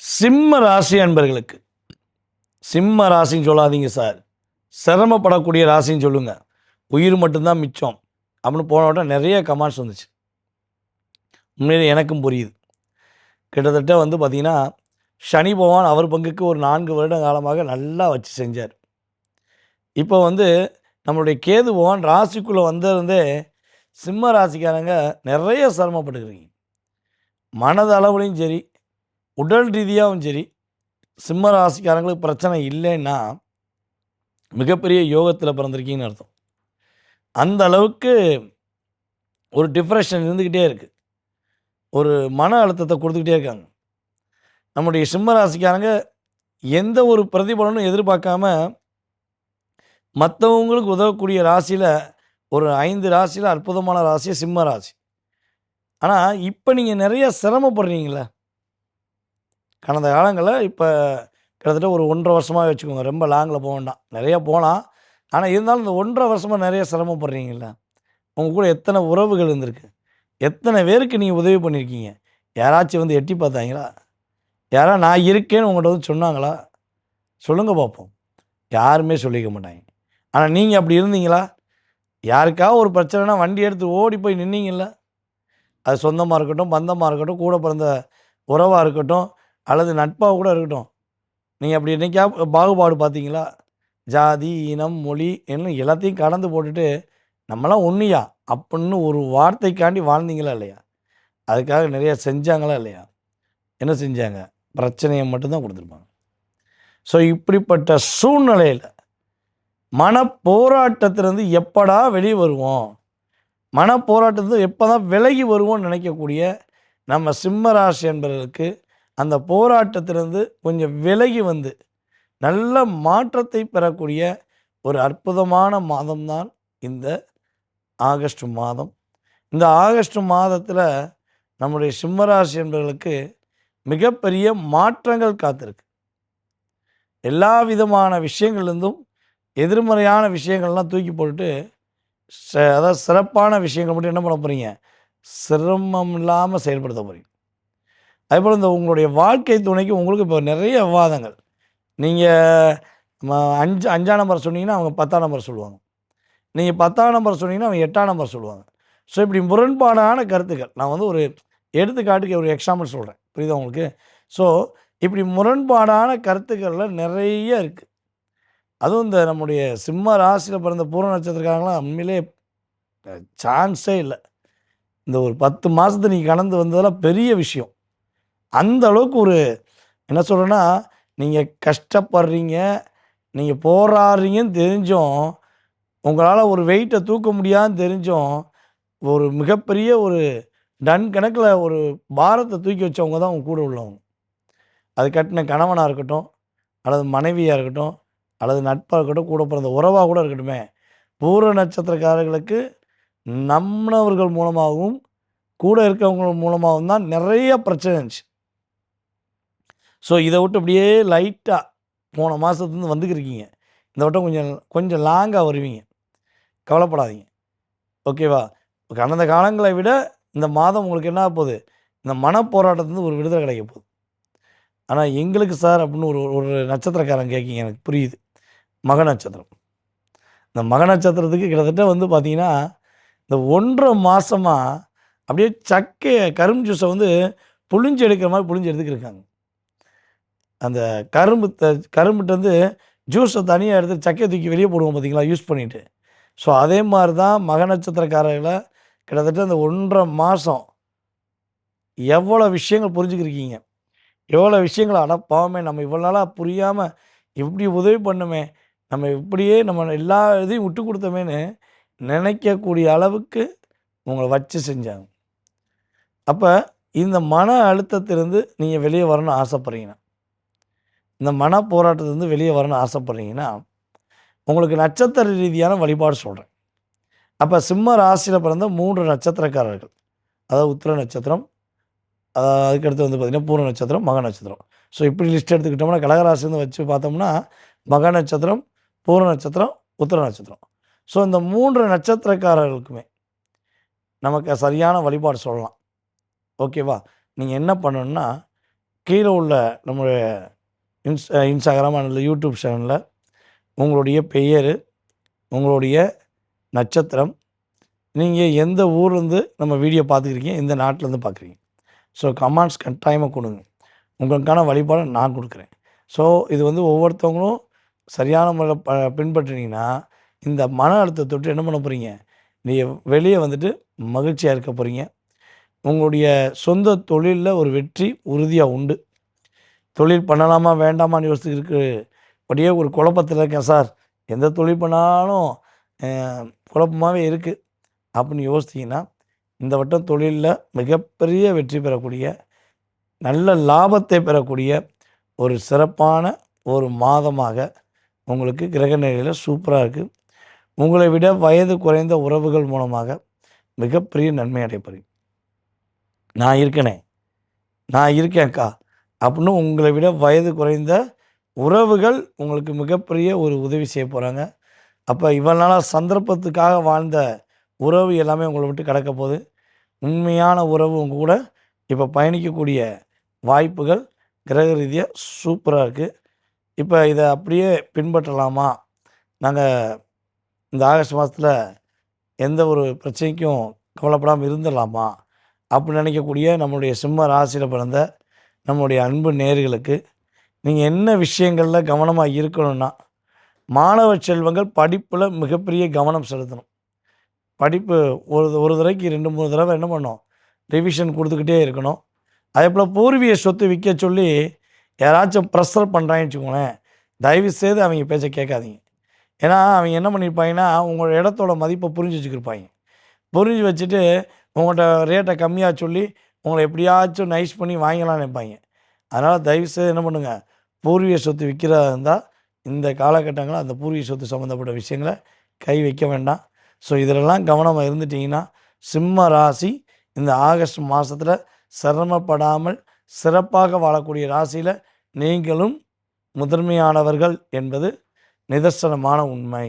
சிம்ம ராசி அன்பர்களுக்கு சிம்ம ராசின்னு சொல்லாதீங்க சார், சிரமப்படக்கூடிய ராசின்னு சொல்லுங்க, உயிர் மட்டும்தான் மிச்சம் அப்படின்னு போன உடனே நிறைய கமெண்ட்ஸ் வந்துச்சு. உண்மையிலே எனக்கும் புரியுது. கிட்டத்தட்ட பார்த்திங்கன்னா, சனி பகவான் அவர் பங்குக்கு ஒரு 4 வருட காலமாக நல்லா வச்சு செஞ்சார். இப்போ நம்மளுடைய கேது பகவான் ராசிக்குள்ளே வந்திருந்தே சிம்ம ராசிக்காரங்க நிறைய சிரமப்பட்டுக்கிறீங்க. மனதளவுலையும் சரி, உடல் ரீதியாகவும் சரி, சிம்ம ராசிக்காரங்களுக்கு பிரச்சனை இல்லைன்னா மிகப்பெரிய யோகத்தில் பிறந்திருக்கீங்கன்னு அர்த்தம். அந்த அளவுக்கு ஒரு டிப்ரெஷன் இருந்துக்கிட்டே இருக்குது, ஒரு மன அழுத்தத்தை கொடுத்துக்கிட்டே இருக்காங்க. நம்முடைய சிம்ம ராசிக்காரங்க எந்த ஒரு பிரதிபலனும் எதிர்பார்க்காம மற்றவங்களுக்கு உதவக்கூடிய ராசியில் ஒரு 5 ராசியில் அற்புதமான ராசி சிம்ம ராசி. ஆனால் இப்போ நீங்கள் நிறைய சிரமப்படுறீங்களே கடந்த காலங்களில். இப்போ கிட்டத்தட்ட ஒரு 1.5 வருஷமாக வச்சுக்கோங்க, ரொம்ப லாங்கில் போக வேண்டாம், நிறையா போகலாம். ஆனால் இருந்தாலும் இந்த 1.5 வருஷமாக நிறைய சிரமப்படுறீங்கள. உங்கள் கூட எத்தனை உறவுகள் இருந்திருக்கு, எத்தனை பேருக்கு நீங்கள் உதவி பண்ணியிருக்கீங்க. யாராச்சும் எட்டி பார்த்தாங்களா? யாராவது நான் இருக்கேன்னு உங்கள்கிட்ட சொன்னாங்களா? சொல்லுங்கள் பார்ப்போம். யாருமே சொல்லிக்க மாட்டாங்க. ஆனால் நீங்கள் அப்படி இருந்தீங்களா? யாருக்காவது ஒரு பிரச்சனைனா வண்டி எடுத்து ஓடி போய் நின்னீங்கல்ல? அது சொந்தமாக இருக்கட்டும், பந்தமாக இருக்கட்டும், கூட பிறந்த உறவாக இருக்கட்டும், அல்லது நட்பாக கூட இருக்கட்டும், நீங்கள் அப்படி என்னைக்கா பாகுபாடு பார்த்தீங்களா? ஜாதி, இனம், மொழி என்ன எல்லாத்தையும் கடந்து போட்டுட்டு நம்மளாம் ஒன்றுயா அப்படின்னு ஒரு வார்த்தைக்காண்டி வாழ்ந்தீங்களா இல்லையா? அதுக்காக நிறைய செஞ்சாங்களா இல்லையா? என்ன செஞ்சாங்க? பிரச்சனையை மட்டும்தான் கொடுத்துருப்பாங்க. ஸோ இப்படிப்பட்ட சூழ்நிலையில் மனப்போராட்டத்திலேருந்து எப்படா வெளியே வருவோம், மனப்போராட்டத்திலிருந்து எப்போ தான் விலகி வருவோம்னு நினைக்கக்கூடிய நம்ம சிம்ம ராசி என்பவர்களுக்கு அந்த போராட்டத்திலிருந்து கொஞ்சம் விலகி நல்ல மாற்றத்தை பெறக்கூடிய ஒரு அற்புதமான மாதம்தான் இந்த ஆகஸ்ட் மாதம். இந்த ஆகஸ்ட் மாதத்தில் நம்முடைய சிம்மராசி என்பவர்களுக்கு மிகப்பெரிய மாற்றங்கள் காத்திருக்கு. எல்லா விதமான விஷயங்கள்லேருந்தும் எதிர்மறையான விஷயங்கள்லாம் தூக்கி போட்டுட்டு அதாவது சிறப்பான விஷயங்கள் மட்டும் என்ன பண்ண போகிறீங்க, சிரமம் இல்லாமல் செயல்படுத்த போகிறீங்க. அதேபோல் இந்த உங்களுடைய வாழ்க்கை துணைக்கு உங்களுக்கு இப்போ நிறைய விவாதங்கள். நீங்கள் 5ஆம் நம்பர் சொன்னீங்கன்னா அவங்க 10ஆம் நம்பர் சொல்லுவாங்க, நீங்கள் 10ஆம் நம்பர் சொன்னீங்கன்னா அவங்க 8ஆம் நம்பர் சொல்லுவாங்க. ஸோ இப்படி முரண்பாடான கருத்துக்கள், நான் ஒரு எடுத்துக்காட்டுக்கு ஒரு எக்ஸாம்பிள் சொல்கிறேன், புரியுதா உங்களுக்கு? ஸோ இப்படி முரண்பாடான கருத்துக்களில் நிறைய இருக்குது. அதுவும் இந்த நம்முடைய சிம்ம ராசியில் பிறந்த பூர்வ நட்சத்திரக்காரங்களாம் உண்மையிலே சான்ஸே இல்லை. இந்த ஒரு 10 மாதத்தை நீங்கள் கடந்து வந்ததெல்லாம் பெரிய விஷயம். அந்த அளவுக்கு ஒரு என்ன சொல்கிறேன்னா, நீங்கள் கஷ்டப்படுறீங்க, நீங்கள் போராடுறீங்கன்னு தெரிஞ்சும், உங்களால் ஒரு வெயிட்டை தூக்க முடியாதுன்னு தெரிஞ்சும், ஒரு மிகப்பெரிய ஒரு டன் கணக்கில் ஒரு பாரத்தை தூக்கி வச்சவங்க தான் உங்க கூட உள்ளவங்க. அது கட்டின கணவனாக இருக்கட்டும், அல்லது மனைவியாக இருக்கட்டும், அல்லது நட்பாக இருக்கட்டும், கூட பிறந்த உறவாக கூட இருக்கட்டுமே, பூர்வ நட்சத்திரக்காரர்களுக்கு நம்மவர்கள் மூலமாகவும் கூட இருக்கவங்க மூலமாகவும் தான் நிறைய பிரச்சனை இருந்துச்சு. ஸோ இதை விட்டு அப்படியே லைட்டாக போன மாதத்துலேருந்து வந்துக்கிருக்கீங்க. இந்த வட்டம் கொஞ்சம் லாங்காக வருவீங்க, கவலைப்படாதீங்க, ஓகேவா? கடந்த காலங்களை விட இந்த மாதம் உங்களுக்கு என்ன போகுது, இந்த மனப்போராட்டத்துலேருந்து ஒரு விடுதலை கிடைக்க போகுது. ஆனால் எங்களுக்கு சார் அப்படின்னு ஒரு நட்சத்திரக்காரன் கேட்கிங்க, எனக்கு புரியுது. மக நட்சத்திரம். இந்த மக நட்சத்திரத்துக்கு கிட்டத்தட்ட பார்த்தீங்கன்னா, இந்த 1.5 மாதமாக அப்படியே கரும்பு ஜூஸை புழிஞ்சு எடுக்கிற மாதிரி புழிஞ்சு எடுத்துக்கிருக்காங்க. அந்த கரும்புட்டு ஜூஸை தனியாக எடுத்து சக்கையை தூக்கி வெளியே போடுவோம் பார்த்தீங்களா, யூஸ் பண்ணிவிட்டு. ஸோ அதே மாதிரி தான் மக நட்சத்திரக்காரர்களை கிட்டத்தட்ட இந்த 1.5 மாதம் எவ்வளோ விஷயங்கள் புரிஞ்சுக்கிருக்கீங்க, எவ்வளோ விஷயங்கள் அடப்பாவமே, நம்ம இவ்வளோ நாளாக புரியாமல் இப்படி உதவி பண்ணுமே, நம்ம இப்படியே நம்ம எல்லா இதையும் விட்டு கொடுத்தோமேன்னு நினைக்கக்கூடிய அளவுக்கு உங்களை வச்சு செஞ்சாங்க. அப்போ இந்த மன அழுத்தத்திலிருந்து நீங்கள் வெளியே வரணும்னு ஆசைப்பட்றீங்கன்னா, இந்த மன போராட்டத்திலேருந்து வெளியே வரணும்னு ஆசைப்பட்றீங்கன்னா, உங்களுக்கு நட்சத்திர ரீதியான வழிபாடு சொல்கிறேன். அப்போ சிம்ம ராசியில் பிறந்த 3 நட்சத்திரக்காரர்கள், அதாவது உத்திர நட்சத்திரம், அதுக்கடுத்து பார்த்திங்கன்னா பூர்வ நட்சத்திரம், மக நட்சத்திரம். ஸோ இப்படி லிஸ்ட் எடுத்துக்கிட்டோம்னா கடகராசிலேருந்து வச்சு பார்த்தோம்னா மக நட்சத்திரம், பூர்வ நட்சத்திரம், உத்திர நட்சத்திரம். ஸோ இந்த 3 நட்சத்திரக்காரர்களுக்குமே நமக்கு சரியான வழிபாடு சொல்லலாம், ஓகேவா? நீங்கள் என்ன பண்ணணுன்னா, கீழே உள்ள நம்முடைய இன்ஸ்டாகிராம் அல்லது யூடியூப் சேனலில் உங்களுடைய பெயர், உங்களுடைய நட்சத்திரம், நீங்கள் எந்த ஊர்லேருந்து நம்ம வீடியோ பார்த்துக்கிறீங்க, எந்த நாட்டிலேருந்து பார்க்குறீங்க. ஸோ கமெண்ட்ஸ் கட்டாயமாக கொடுங்க. உங்களுக்கான வழிபாடை நான் கொடுக்குறேன். ஸோ இது வந்து ஒவ்வொருத்தவங்களும் சரியான முறையில் பின்பற்றினீங்கன்னா, இந்த மன அழுத்தத்தை விட்டு என்ன பண்ண போகிறீங்க, நீங்கள் வெளியே வந்துட்டு மகிழ்ச்சியாக இருக்க போகிறீங்க. உங்களுடைய சொந்த தொழிலில் ஒரு வெற்றி உறுதியாக உண்டு. தொழில் பண்ணலாமா வேண்டாமான்னு யோசிச்சுருக்கு அப்படியே ஒரு குழப்பத்தில் இருக்கேன் சார், எந்த தொழில் பண்ணாலும் குழப்பமாகவே இருக்குது அப்படின்னு யோசித்தீங்கன்னா, இந்த வட்டம் தொழிலில் மிகப்பெரிய வெற்றி பெறக்கூடிய, நல்ல லாபத்தை பெறக்கூடிய ஒரு சிறப்பான ஒரு மாதமாக உங்களுக்கு கிரக நிலையில் சூப்பராக இருக்குது. உங்களை விட வயது குறைந்த உறவுகள் மூலமாக மிகப்பெரிய நன்மை அடைப்பறீங்க. நான் இருக்கேனே, நான் இருக்கேன்க்கா அப்படின்னு உங்களை விட வயது குறைந்த உறவுகள் உங்களுக்கு மிகப்பெரிய ஒரு உதவி செய்ய போகிறாங்க. அப்போ இவ்வளோ நாளாக சந்தர்ப்பத்துக்காக வாழ்ந்த உறவு எல்லாமே உங்களை விட்டு கிடக்க போகுது. உண்மையான உறவு உங்கள் கூட இப்போ பயணிக்கக்கூடிய வாய்ப்புகள் கிரக ரீதியாக சூப்பராக இருக்குது. இப்போ இதை அப்படியே பின்பற்றலாமா, நாங்கள் இந்த ஆகஸ்ட் மாதத்தில் எந்த ஒரு பிரச்சனைக்கும் கவலைப்படாமல் இருந்துடலாமா அப்படின்னு நினைக்கக்கூடிய நம்மளுடைய சிம்ம ராசியில் பிறந்த நம்முடைய அன்பு நேயர்களுக்கு நீங்கள் என்ன விஷயங்களில் கவனமாக இருக்கணும்னா, மாணவ செல்வங்கள் படிப்பில் மிகப்பெரிய கவனம் செலுத்தணும். படிப்பு ஒரு தடவைக்கு 2-3 தடவை என்ன பண்ணணும், ரிவிஷன் கொடுத்துக்கிட்டே இருக்கணும். அதே போல் பூர்வீக சொத்து விற்க சொல்லி யாராச்சும் ப்ரெஷர் பண்ணுறாங்கன்னு வச்சுக்கோங்களேன், தயவுசெய்து அவங்க பேச்சை கேட்காதீங்க. ஏன்னா அவங்க என்ன பண்ணியிருப்பாங்கன்னா, உங்களோட இடத்தோட மதிப்பை புரிஞ்சு வச்சுக்கிருப்பாங்க. புரிஞ்சு வச்சுட்டு உங்கள்கிட்ட ரேட்டை கம்மியாக சொல்லி உங்களை எப்படியாச்சும் நைஸ் பண்ணி வாங்கலாம்னு நினைப்பாங்க. அதனால் தயவுசெய்து என்ன பண்ணுங்கள், பூர்வீக சொத்து விற்கிறதா இருந்தால் இந்த காலகட்டங்களில் அந்த பூர்வீக சொத்து சம்மந்தப்பட்ட விஷயங்களை கை வைக்க வேண்டாம். ஸோ இதிலெல்லாம் கவனமாக இருந்துட்டிங்கன்னா, சிம்ம ராசி இந்த ஆகஸ்ட் மாதத்தில் சிரமப்படாமல் சிறப்பாக வாழக்கூடிய ராசியில் நீங்களும் முதன்மையானவர்கள் என்பது நிதர்சனமான உண்மை.